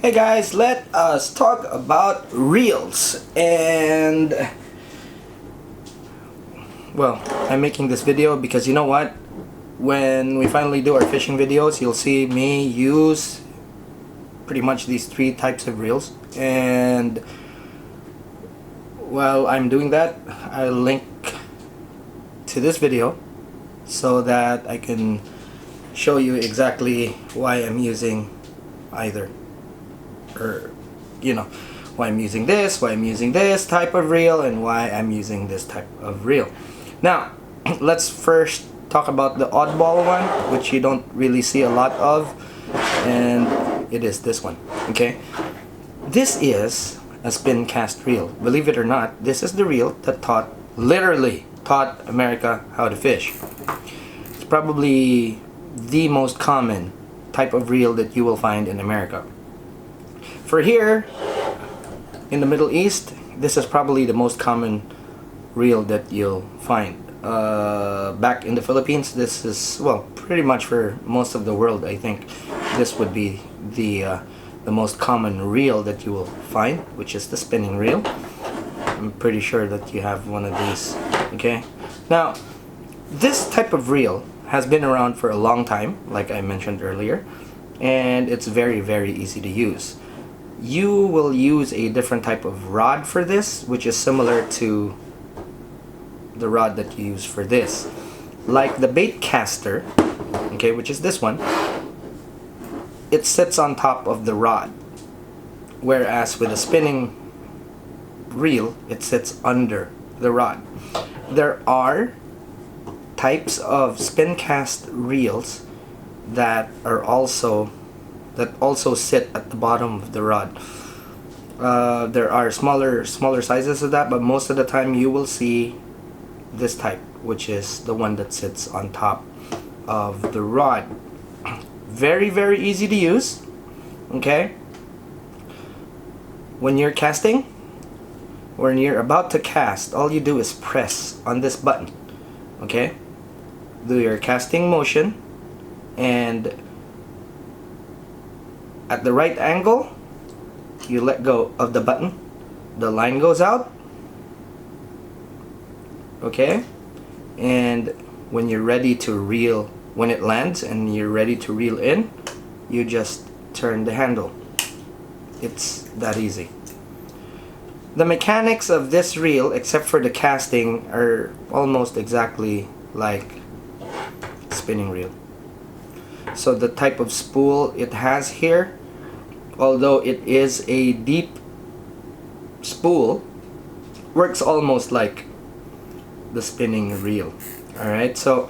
Hey guys, let us talk about reels. And well, I'm making this video because you know what? When we finally do our fishing videos, you'll see me use pretty much these three types of reels. And while I'm doing that, I'll link to this video so that I can show you exactly why I'm using either, or why I'm using this, why I'm using this type of reel, and why I'm using this type of reel. Now let's first talk about the oddball one, which you don't really see a lot of, and it is this one. Okay, this is a spin cast reel. Believe it or not, this is the reel that literally taught America how to fish. It's probably the most common type of reel that you will find in America. For here in the Middle East, this is probably the most common reel that you'll find. Back in the Philippines, this is, well, pretty much for most of the world, I think this would be the most common reel that you will find, which is the spinning reel. I'm pretty sure that you have one of these. Okay, now this type of reel has been around for a long time, like I mentioned earlier, and it's very, very easy to use. You will use a different type of rod for this, which is similar to the rod that you use for this, like the bait caster, okay, which is this one. It sits on top of the rod, whereas with a spinning reel, it sits under the rod. There are types of spin cast reels that also sit at the bottom of the rod. There are smaller sizes of that, but most of the time you will see this type, which is the one that sits on top of the rod. Very, very easy to use. Okay, when you're casting, when you're about to cast, all you do is press on this button. Okay, do your casting motion, and at the right angle you let go of the button, the line goes out. Okay, and when you're ready to reel, when it lands and you're ready to reel in, you just turn the handle. It's that easy. The mechanics of this reel, except for the casting, are almost exactly like spinning reel. So the type of spool it has here, although it is a deep spool, works almost like the spinning reel. Alright, so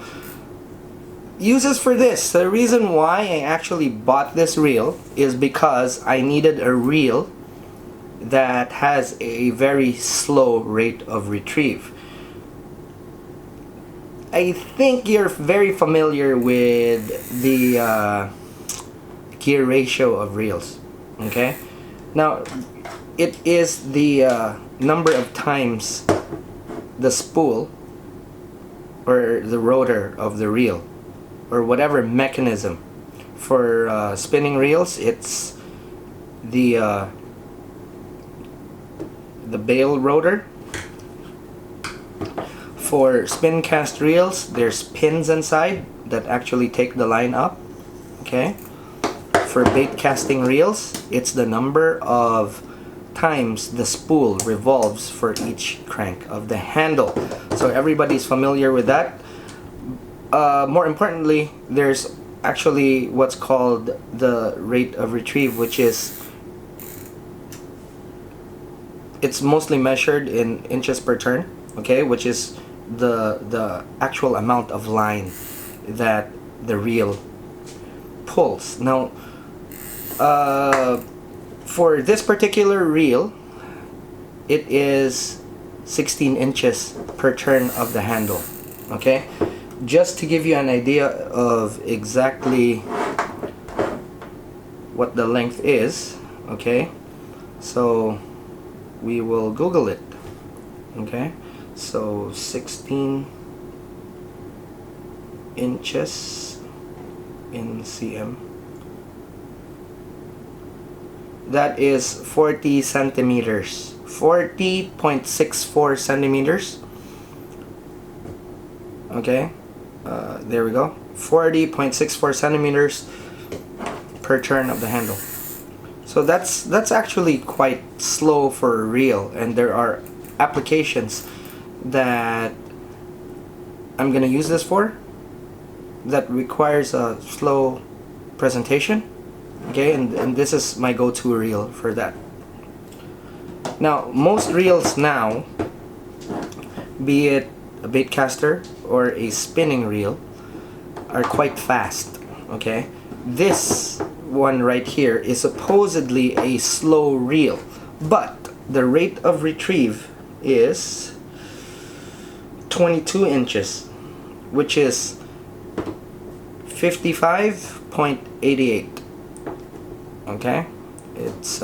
uses for this. The reason why I actually bought this reel is because I needed a reel that has a very slow rate of retrieve. I think you're very familiar with the gear ratio of reels. Okay, now it is the number of times the spool or the rotor of the reel, or whatever mechanism. For spinning reels, it's the bail rotor. For spin cast reels, there's pins inside that actually take the line up. Okay, for bait casting reels, it's the number of times the spool revolves for each crank of the handle. So everybody's familiar with that. More importantly, there's actually what's called the rate of retrieve, which is, it's mostly measured in inches per turn. Okay, which is the actual amount of line that the reel pulls. Now for this particular reel, it is 16 inches per turn of the handle. Okay, just to give you an idea of exactly what the length is. Okay, so we will Google it. Okay, so 16 inches in cm. that is 40 centimeters, 40.64 centimeters. Okay, there we go, 40.64 centimeters per turn of the handle. So that's actually quite slow for a reel, and there are applications that I'm gonna use this for that requires a slow presentation. Okay, and this is my go-to reel for that. Now, most reels now, be it a baitcaster or a spinning reel, are quite fast. Okay, this one right here is supposedly a slow reel, but the rate of retrieve is 22 inches, which is 55.88. Okay, it's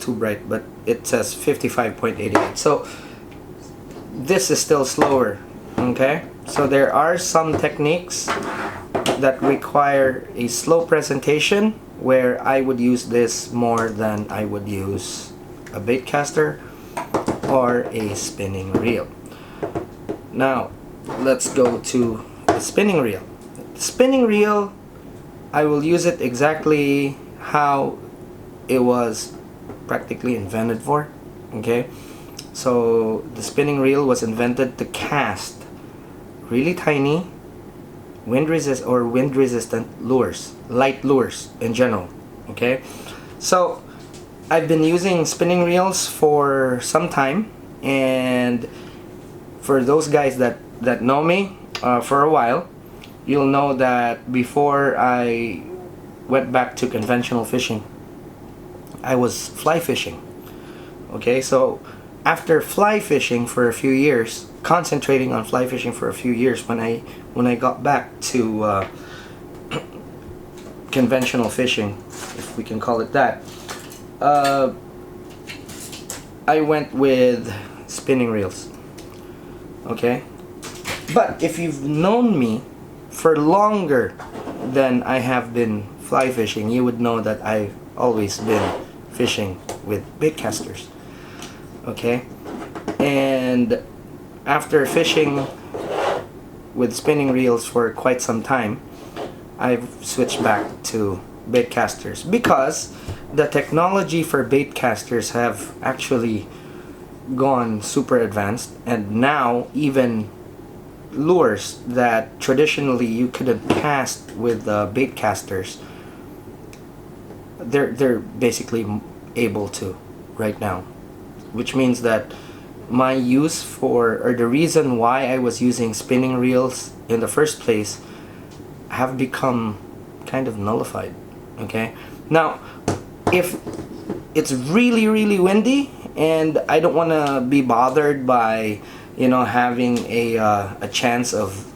too bright, but it says 55.88. So this is still slower. Okay, so there are some techniques that require a slow presentation where I would use this more than I would use a baitcaster or a spinning reel. Now let's go to the spinning reel. The spinning reel, I will use it exactly how it was practically invented for. Okay, so the spinning reel was invented to cast really tiny wind resistant lures, light lures in general. Okay, so I've been using spinning reels for some time, and for those guys that know me for a while, you'll know that before I went back to conventional fishing, I was fly fishing. Okay, so after fly fishing for a few years, concentrating on fly fishing for a few years, when I got back to conventional fishing, if we can call it that, I went with spinning reels. Okay, but if you've known me for longer than I have been fly fishing, you would know that I've always been fishing with baitcasters. Okay, and after fishing with spinning reels for quite some time, I've switched back to baitcasters because the technology for baitcasters have actually gone super advanced, and now even lures that traditionally you couldn't cast with baitcasters, they're basically able to right now, which means that my use for, or the reason why I was using spinning reels in the first place, have become kind of nullified. Okay, now if it's really windy and I don't want to be bothered by, you know, having a chance of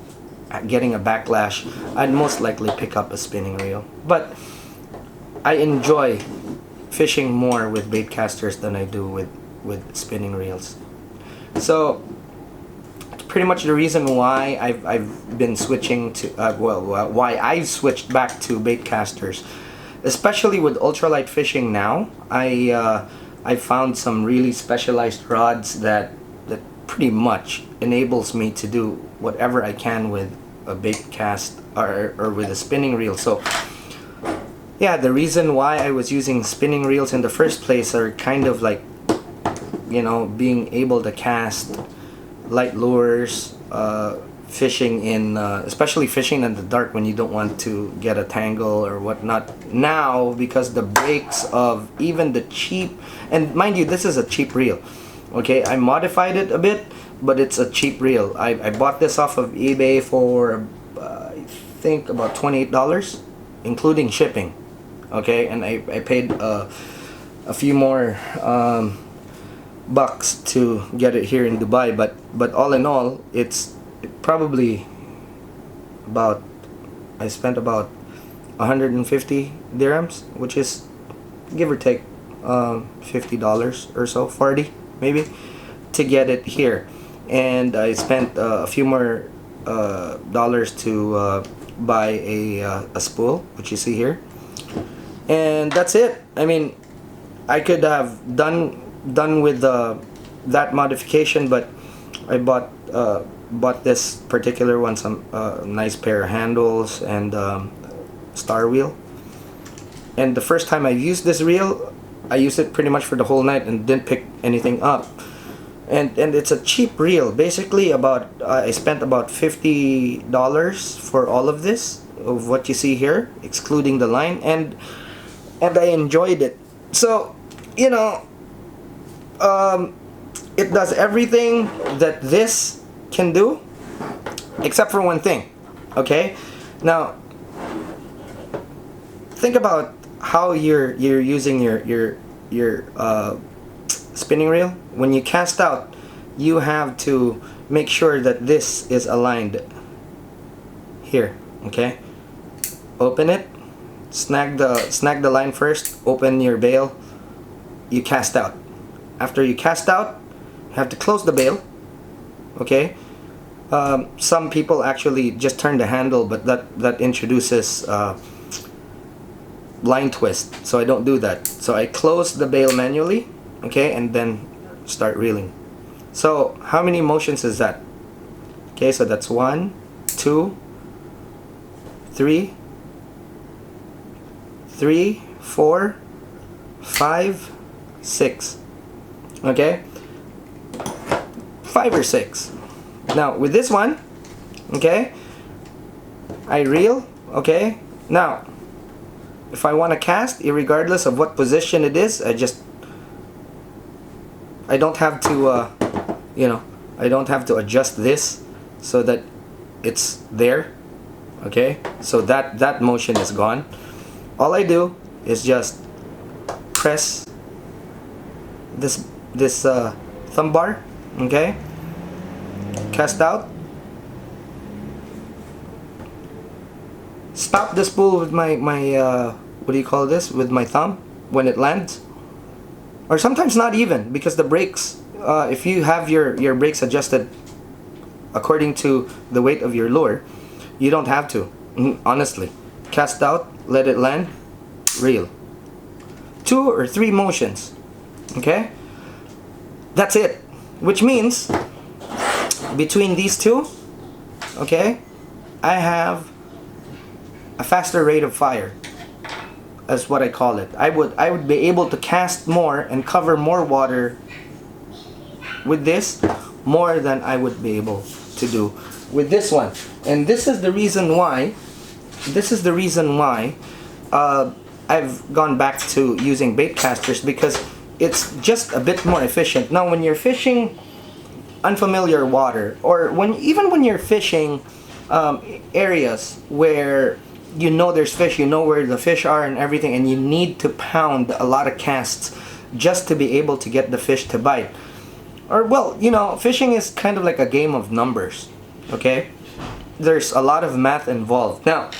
getting a backlash, I'd most likely pick up a spinning reel. But I enjoy fishing more with baitcasters than I do with spinning reels. So it's pretty much the reason why I've been switching to why I've switched back to baitcasters, especially with ultralight fishing. Now I found some really specialized rods that pretty much enables me to do whatever I can with a bait cast or with a spinning reel. So yeah, the reason why I was using spinning reels in the first place are kind of like, you know, being able to cast light lures, fishing in especially fishing in the dark when you don't want to get a tangle or whatnot. Now, because the breaks of even the cheap, and mind you, this is a cheap reel. Okay, I modified it a bit, but it's a cheap reel. I bought this off of eBay for I think about $28, including shipping. Okay, and I paid a few more bucks to get it here in Dubai, but all in all, it's probably about, I spent about 150 dirhams, which is give or take $50 or so, 40 maybe, to get it here. And I spent a few more dollars to buy a spool, which you see here. and that's it. I mean, I could have done with that modification, but I bought this particular one, some nice pair of handles and star wheel. And the first time I used this reel, I used it pretty much for the whole night and didn't pick anything up. And it's a cheap reel. Basically, I spent about $50 for all of this, of what you see here, excluding the line, and I enjoyed it. So, you know, it does everything that this can do, except for one thing. Okay, now think about how you're using your spinning reel. When you cast out, you have to make sure that this is aligned here. Okay, open it, snag the line first, open your bail, you cast out. After you cast out, you have to close the bail. Okay, some people actually just turn the handle, but that introduces line twist, so I don't do that. So I close the bail manually, okay, and then start reeling. So how many motions is that? Okay, so that's 1, 2, 3, 4, 5, 6. Okay, 5 or 6. Now with this one, okay, I reel. Okay, now if I want to cast, irregardless of what position it is, I don't have to you know, I don't have to adjust this so that it's there. Okay, so that motion is gone. All I do is just press this thumb bar. Okay, cast out, stop the spool with my what do you call this, with my thumb when it lands, or sometimes not even, because the brakes, if you have your brakes adjusted according to the weight of your lure, you don't have to. Honestly, cast out, let it land, reel. 2 or 3 motions. Okay, that's it, which means between these two, okay, I have a faster rate of fire, as what I call it. I would be able to cast more and cover more water with this, more than I would be able to do with this one. And this is the reason why I've gone back to using bait casters, because it's just a bit more efficient. Now when you're fishing unfamiliar water, or even when you're fishing areas where you know there's fish, you know where the fish are and everything, and you need to pound a lot of casts just to be able to get the fish to bite. Or, well, you know, fishing is kind of like a game of numbers. Okay, there's a lot of math involved. Now,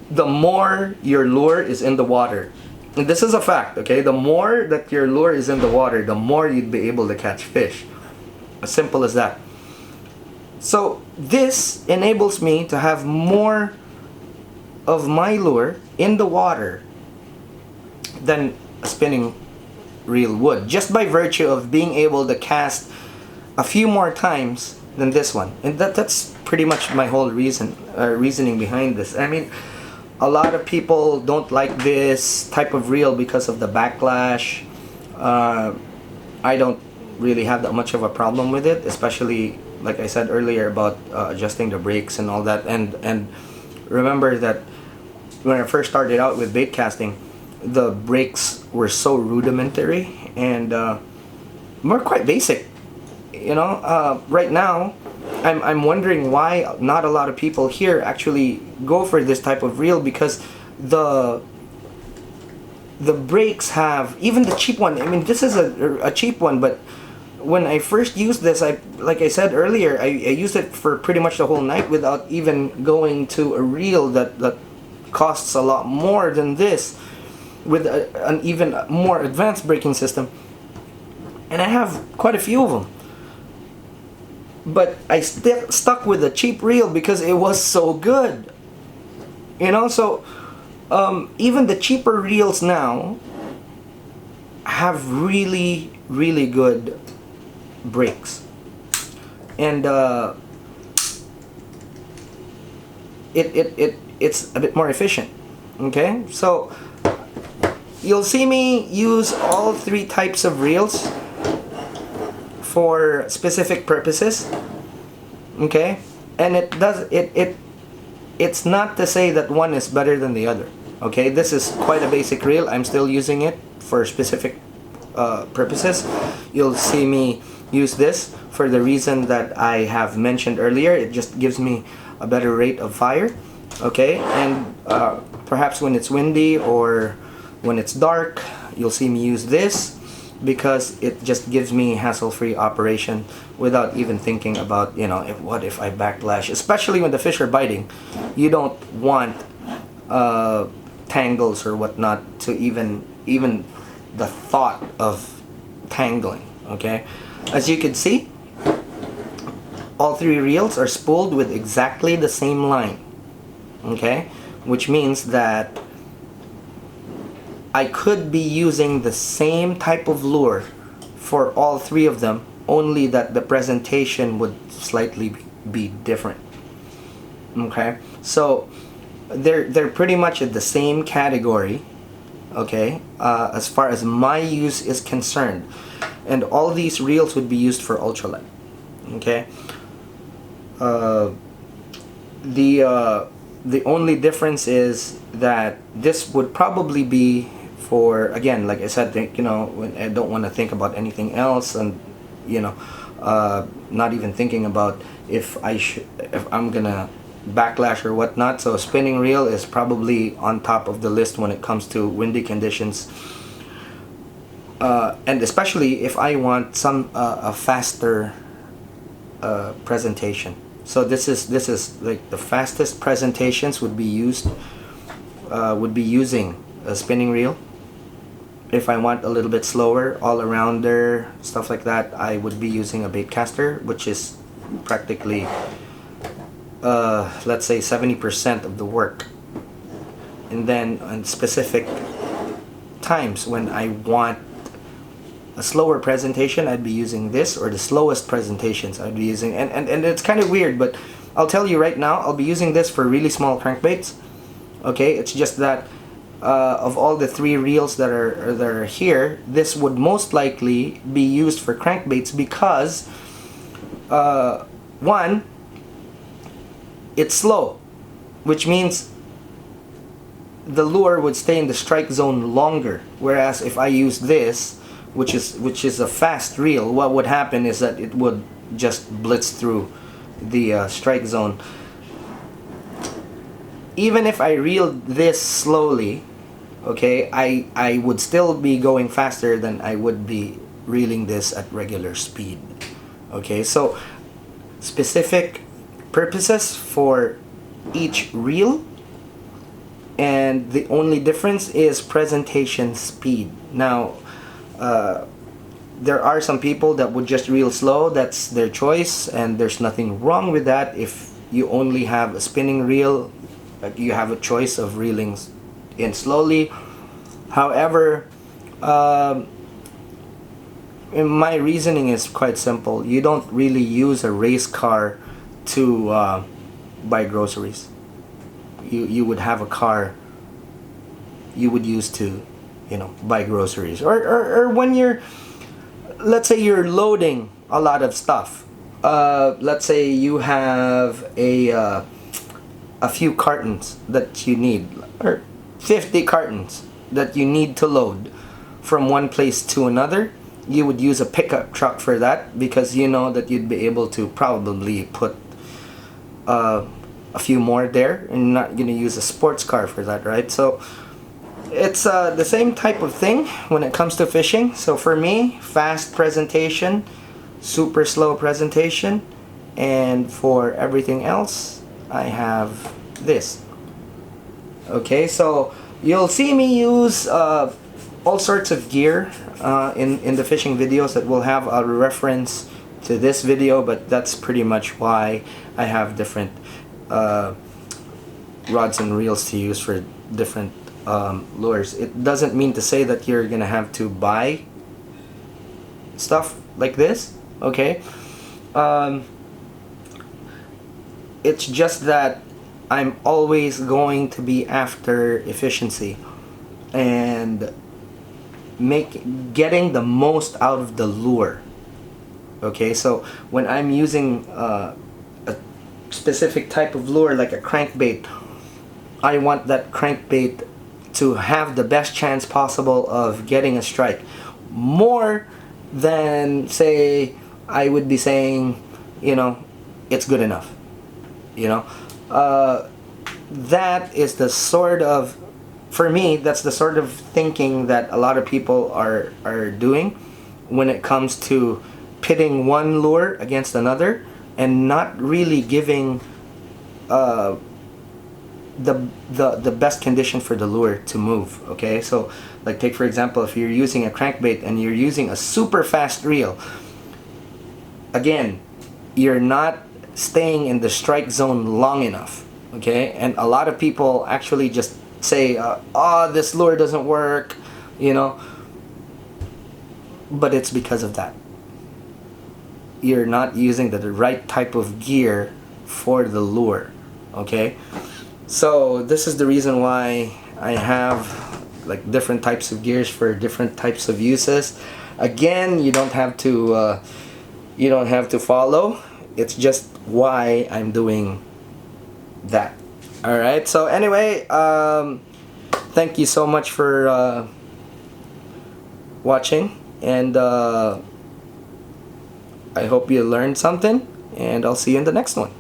the more your lure is in the water, and this is a fact, okay, the more that your lure is in the water, the more you'd be able to catch fish. As simple as that. So this enables me to have more of my lure in the water than a spinning reel would, just by virtue of being able to cast a few more times than this one. And that's pretty much my whole reasoning behind this. I mean, a lot of people don't like this type of reel because of the backlash. I don't really have that much of a problem with it, especially like I said earlier about adjusting the brakes and all that. And remember that when I first started out with bait casting, the brakes were so rudimentary and more quite basic. You know, right now I'm wondering why not a lot of people here actually go for this type of reel, because the brakes have, even the cheap one, I mean, this is a cheap one, but when I first used this, like I said earlier, I used it for pretty much the whole night without even going to a reel that costs a lot more than this, with an even more advanced braking system. And I have quite a few of them. But I stuck with a cheap reel because it was so good. You know, so even the cheaper reels now have really good brakes, and it's a bit more efficient. Okay, so you'll see me use all three types of reels for specific purposes. Okay, and it's not to say that one is better than the other. Okay, this is quite a basic reel. I'm still using it for specific purposes. You'll see me use this for the reason that I have mentioned earlier. It just gives me a better rate of fire. Okay, and perhaps when it's windy or when it's dark, you'll see me use this because it just gives me hassle-free operation without even thinking about, you know, what if I backlash, especially when the fish are biting. You don't want tangles or whatnot to even the thought of tangling. Okay, as you can see, all three reels are spooled with exactly the same line. Okay, which means that I could be using the same type of lure for all three of them, only that the presentation would slightly be different. Okay, so they're pretty much in the same category. Okay, as far as my use is concerned, and all these reels would be used for ultralight. Okay, the only difference is that this would probably be for, again, like I said, you know, when I don't want to think about anything else, and you know, not even thinking about if I'm gonna backlash or whatnot. So a spinning reel is probably on top of the list when it comes to windy conditions, and especially if I want some a faster presentation. So this is like the fastest presentations would be using a spinning reel. If I want a little bit slower, all-arounder, stuff like that, I would be using a baitcaster, which is practically let's say 70% of the work. And then on specific times when I want a slower presentation, I'd be using this, or the slowest presentations I'd be using, and it's kind of weird, but I'll tell you right now, I'll be using this for really small crankbaits. Okay, it's just that of all the three reels that are here, this would most likely be used for crankbaits because one, it's slow, which means the lure would stay in the strike zone longer, whereas if I use this, which is a fast reel, what would happen is that it would just blitz through the strike zone. Even if I reeled this slowly, okay, I would still be going faster than I would be reeling this at regular speed. Okay, so specific purposes for each reel, and the only difference is presentation speed. Now there are some people that would just reel slow. That's their choice, and there's nothing wrong with that. If you only have a spinning reel, you have a choice of reeling in slowly. However, my reasoning is quite simple. You don't really use a race car to buy groceries. You would have a car you would use to, you know, buy groceries, or when you're, let's say you're loading a lot of stuff. Let's say you have a few cartons that you need, or 50 cartons that you need to load from one place to another. You would use a pickup truck for that, because you know that you'd be able to probably put a few more there, and not gonna use a sports car for that, right? So it's the same type of thing when it comes to fishing. So for me, fast presentation, super slow presentation, and for everything else, I have this. Okay, so you'll see me use all sorts of gear in the fishing videos that will have a reference to this video, but that's pretty much why I have different rods and reels to use for different lures. It doesn't mean to say that you're gonna have to buy stuff like this, okay? It's just that I'm always going to be after efficiency and getting the most out of the lure. Okay, so when I'm using a specific type of lure like a crankbait, I want that crankbait to have the best chance possible of getting a strike, more than, say, I would be saying, you know, it's good enough. You know, that is the sort of, for me, that's the sort of thinking that a lot of people are doing when it comes to pitting one lure against another and not really giving the best condition for the lure to move. Okay, so like, take for example, if you're using a crankbait and you're using a super fast reel, again, you're not staying in the strike zone long enough. Okay, and a lot of people actually just say, oh, this lure doesn't work, you know, but it's because of that. You're not using the right type of gear for the lure. Okay, so this is the reason why I have like different types of gears for different types of uses. Again, you don't have to follow. It's just why I'm doing that. All right, so anyway, thank you so much for watching, and I hope you learned something, and I'll see you in the next one.